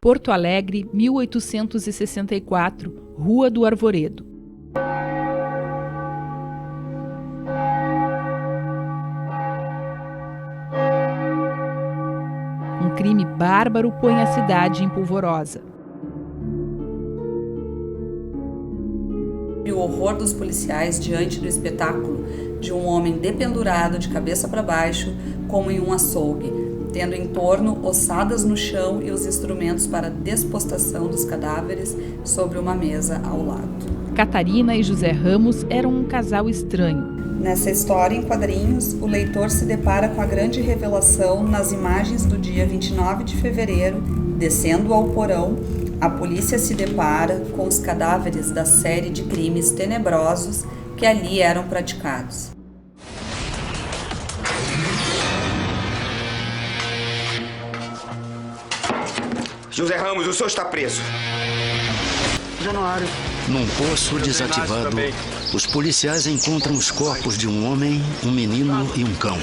Porto Alegre, 1864, Rua do Arvoredo. Um crime bárbaro põe a cidade em polvorosa. O horror dos policiais diante do espetáculo de um homem dependurado de cabeça para baixo, como em um açougue, tendo em torno ossadas no chão e os instrumentos para despostação dos cadáveres sobre uma mesa ao lado. Catarina e José Ramos eram um casal estranho. Nessa história em quadrinhos, o leitor se depara com a grande revelação nas imagens do dia 29 de fevereiro, descendo ao porão. A polícia se depara com os cadáveres da série de crimes tenebrosos que ali eram praticados. José Ramos, o senhor está preso. Januário. Num poço desativado, os policiais encontram os corpos de um homem, um menino e um cão.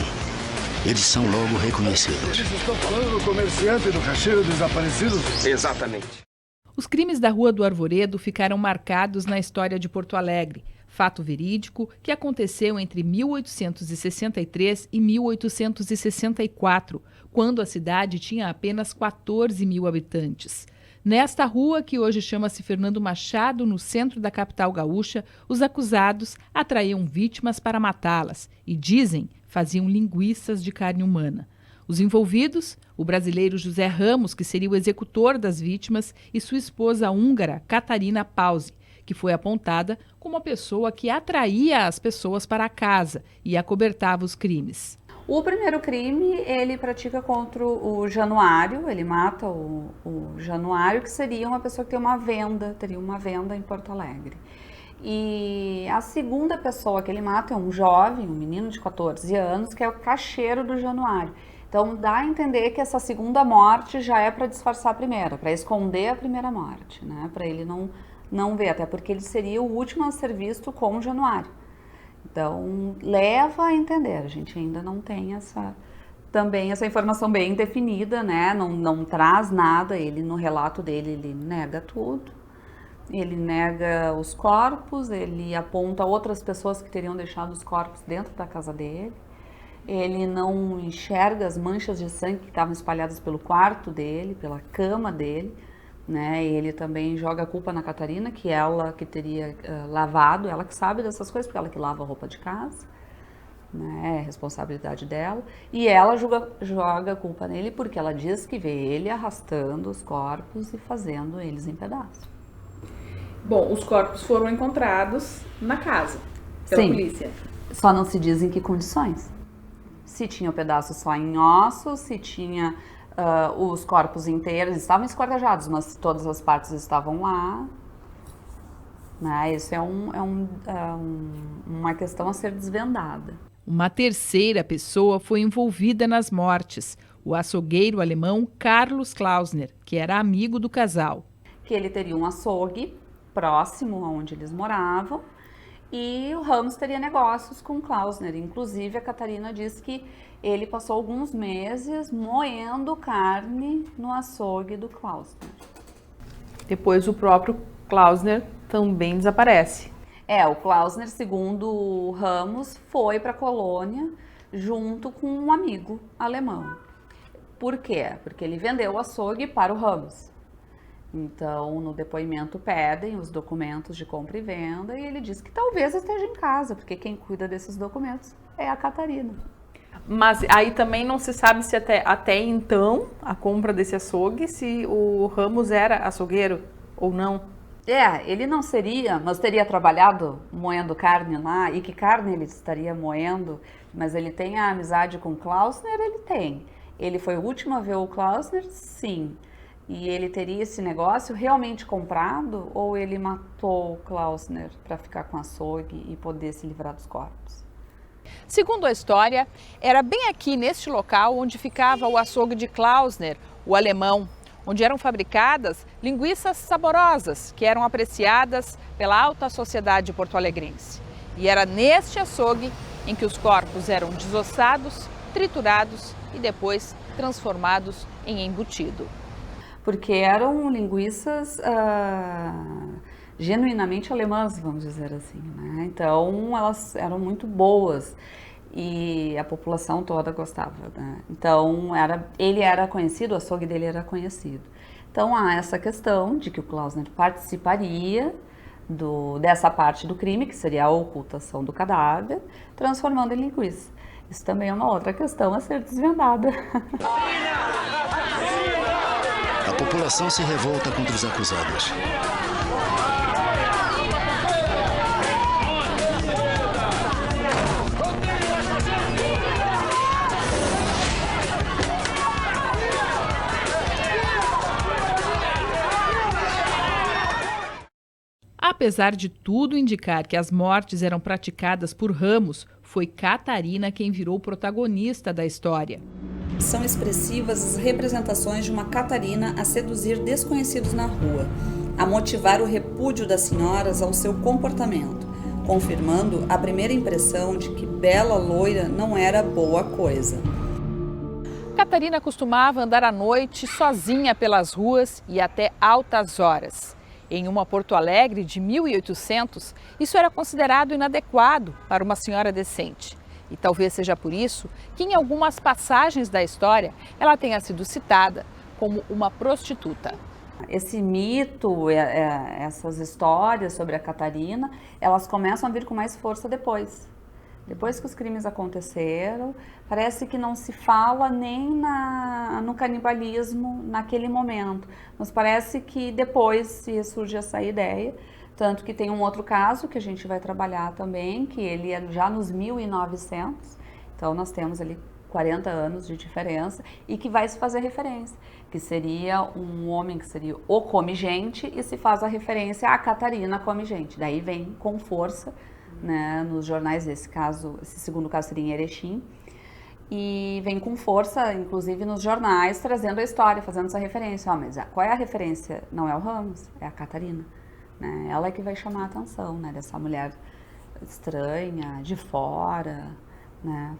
Eles são logo reconhecidos. Eles estão falando do comerciante do caixeiro desaparecido? Exatamente. Os crimes da Rua do Arvoredo ficaram marcados na história de Porto Alegre, fato verídico que aconteceu entre 1863 e 1864, quando a cidade tinha apenas 14 mil habitantes. Nesta rua, que hoje chama-se Fernando Machado, no centro da capital gaúcha, os acusados atraíam vítimas para matá-las e, dizem, faziam linguiças de carne humana. Os envolvidos, o brasileiro José Ramos, que seria o executor das vítimas, e sua esposa húngara, Catarina Pause, que foi apontada como a pessoa que atraía as pessoas para a casa e acobertava os crimes. O primeiro crime ele pratica contra o Januário, ele mata o Januário, que seria uma pessoa que teria uma venda em Porto Alegre. E a segunda pessoa que ele mata é um jovem, um menino de 14 anos, que é o caixeiro do Januário. Então dá a entender que essa segunda morte já é para disfarçar a primeira, para esconder a primeira morte, né? Para ele não ver, até porque ele seria o último a ser visto com o Januário. Então, leva a entender, a gente ainda não tem essa informação bem definida, né? Não traz nada, ele no relato dele, ele nega tudo, ele nega os corpos, ele aponta outras pessoas que teriam deixado os corpos dentro da casa dele, ele não enxerga as manchas de sangue que estavam espalhadas pelo quarto dele, pela cama dele, né? Ele também joga a culpa na Catarina, que ela que teria lavado, ela que sabe dessas coisas, porque ela que lava a roupa de casa, né? É responsabilidade dela. E ela joga a culpa nele porque ela diz que vê ele arrastando os corpos e fazendo eles em pedaços. Bom, os corpos foram encontrados na casa, pela polícia. Só não se diz em que condições. Se tinha o pedaço só em ossos, se tinha... os corpos inteiros estavam esquartejados, mas todas as partes estavam lá, né? Isso é uma questão a ser desvendada. Uma terceira pessoa foi envolvida nas mortes, o açougueiro alemão Carlos Klausner, que era amigo do casal. Que ele teria um açougue próximo aonde eles moravam, e o Ramos teria negócios com o Klausner. Inclusive, a Catarina diz que ele passou alguns meses moendo carne no açougue do Klausner. Depois o próprio Klausner também desaparece. O Klausner, segundo o Ramos, foi para a colônia junto com um amigo alemão. Por quê? Porque ele vendeu o açougue para o Ramos. Então, no depoimento pedem os documentos de compra e venda e ele diz que talvez esteja em casa, porque quem cuida desses documentos é a Catarina. Mas aí também não se sabe se até então, a compra desse açougue, se o Ramos era açougueiro ou não. Ele não seria, mas teria trabalhado moendo carne lá. E que carne ele estaria moendo? Mas ele tem a amizade com o Klausner? Ele tem. Ele foi o último a ver o Klausner? Sim. E ele teria esse negócio realmente comprado? Ou ele matou o Klausner para ficar com açougue e poder se livrar dos corpos? Segundo a história, era bem aqui neste local onde ficava o açougue de Klausner, o alemão, onde eram fabricadas linguiças saborosas que eram apreciadas pela alta sociedade porto-alegrense. E era neste açougue em que os corpos eram desossados, triturados e depois transformados em embutido. porque eram linguiças genuinamente alemãs, vamos dizer assim, né? Então elas eram muito boas e a população toda gostava, né? Então ele era conhecido, o açougue dele era conhecido. Então há essa questão de que o Klausner participaria dessa parte do crime, que seria a ocultação do cadáver, transformando em linguiça. Isso também é uma outra questão a ser desvendada. A população se revolta contra os acusados. Apesar de tudo indicar que as mortes eram praticadas por Ramos, foi Catarina quem virou protagonista da história. São expressivas as representações de uma Catarina a seduzir desconhecidos na rua, a motivar o repúdio das senhoras ao seu comportamento, confirmando a primeira impressão de que bela loira não era boa coisa. Catarina costumava andar à noite sozinha pelas ruas e até altas horas. Em uma Porto Alegre de 1800, isso era considerado inadequado para uma senhora decente. E talvez seja por isso que em algumas passagens da história ela tenha sido citada como uma prostituta. Esse mito, essas histórias sobre a Catarina, elas começam a vir com mais força depois. Depois que os crimes aconteceram, parece que não se fala nem no canibalismo naquele momento, mas parece que depois surge essa ideia, tanto que tem um outro caso que a gente vai trabalhar também, que ele é já nos 1900, então nós temos ali 40 anos de diferença, e que vai se fazer referência, que seria um homem que seria o come-gente, e se faz a referência à Catarina come-gente, daí vem com força, né, nos jornais, esse segundo caso seria em Erechim, e vem com força, inclusive nos jornais, trazendo a história, fazendo essa referência. Mas qual é a referência? Não é o Ramos, é a Catarina. Né? Ela é que vai chamar a atenção, né, dessa mulher estranha, de fora, né,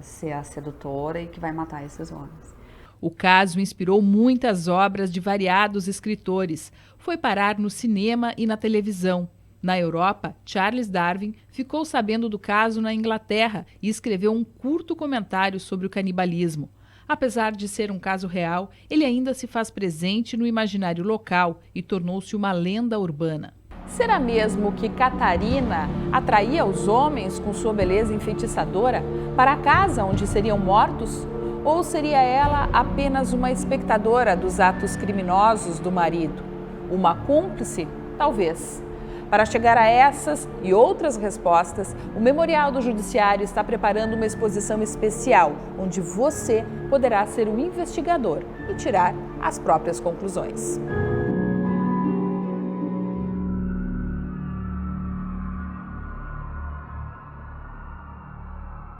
ser a sedutora e que vai matar esses homens. O caso inspirou muitas obras de variados escritores. Foi parar no cinema e na televisão. Na Europa, Charles Darwin ficou sabendo do caso na Inglaterra e escreveu um curto comentário sobre o canibalismo. Apesar de ser um caso real, ele ainda se faz presente no imaginário local e tornou-se uma lenda urbana. Será mesmo que Catarina atraía os homens com sua beleza enfeitiçadora para a casa onde seriam mortos? Ou seria ela apenas uma espectadora dos atos criminosos do marido? Uma cúmplice? Talvez. Para chegar a essas e outras respostas, o Memorial do Judiciário está preparando uma exposição especial, onde você poderá ser o investigador e tirar as próprias conclusões.